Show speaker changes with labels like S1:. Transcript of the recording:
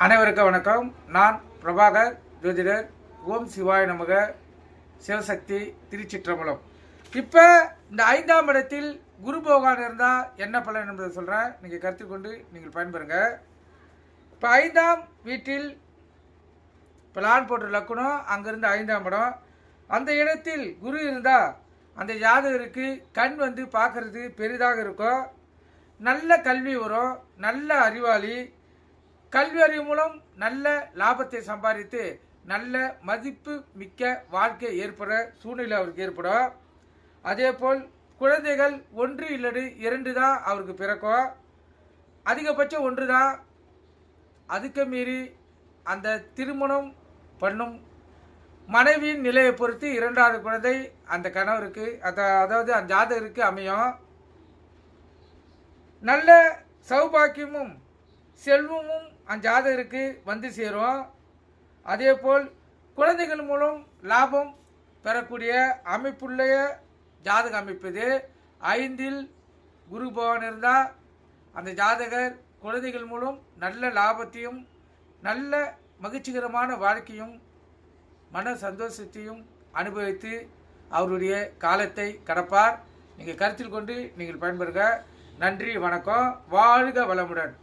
S1: அனைவருக்கும் வணக்கம். நான் பிரபாகர் ஜோதிடர். ஓம் சிவாய நமக. சிவசக்தி திருச்சிற்றம்பலம். இப்போ இந்த 5ஆம் இடத்தில் குரு பகவான் இருந்தால் என்ன பலன் என்பதை சொல்கிறேன். நீங்கள் கருத்தில் கொண்டு நீங்கள் பயன்பெறுங்க. இப்போ 5ஆம் வீட்டில் இப்போ லான் போட்டு லக்கணும், அங்கேருந்து 5ஆம் இடம். அந்த இடத்தில் குரு இருந்தால் அந்த ஜாதகருக்கு கண் வந்து பார்க்கறது பெரிதாக இருக்கும். நல்ல கல்வி வரும், நல்ல அறிவாளி. கல்வி அறிவு மூலம் நல்ல லாபத்தை சம்பாதித்து நல்ல மதிப்பு மிக்க வாழ்க்கை ஏற்பட சூழ்நிலை அவருக்கு ஏற்படும். அதேபோல் குழந்தைகள் 1 இல்லது 2 தான் அவருக்கு பிறக்கும். அதிகபட்சம் 1 தான். அதுக்கு மீறி அந்த திருமணம் பண்ணும் மனைவியின் நிலையை பொறுத்து 2வது குழந்தை அந்த கணவருக்கு அதாவது அந்த ஜாதகருக்கு அமையும். நல்ல சௌபாக்கியமும் செல்வமும் அந்த ஜாதகருக்கு வந்து சேரும். அதேபோல் குழந்தைகள் மூலம் லாபம் பெறக்கூடிய அமைப்புள்ள ஜாதக அமைப்பது. 5இல் குரு பகவான் இருந்தால் அந்த ஜாதகர் குழந்தைகள் மூலம் நல்ல லாபத்தையும் நல்ல மகிழ்ச்சிகரமான வாழ்க்கையும் மன சந்தோஷத்தையும் அனுபவித்து அவருடைய காலத்தை கடப்பார். நீங்கள் கருத்தில் கொண்டு நீங்கள் பயன்பெறுங்க. நன்றி, வணக்கம். வாழ்க வளமுடன்.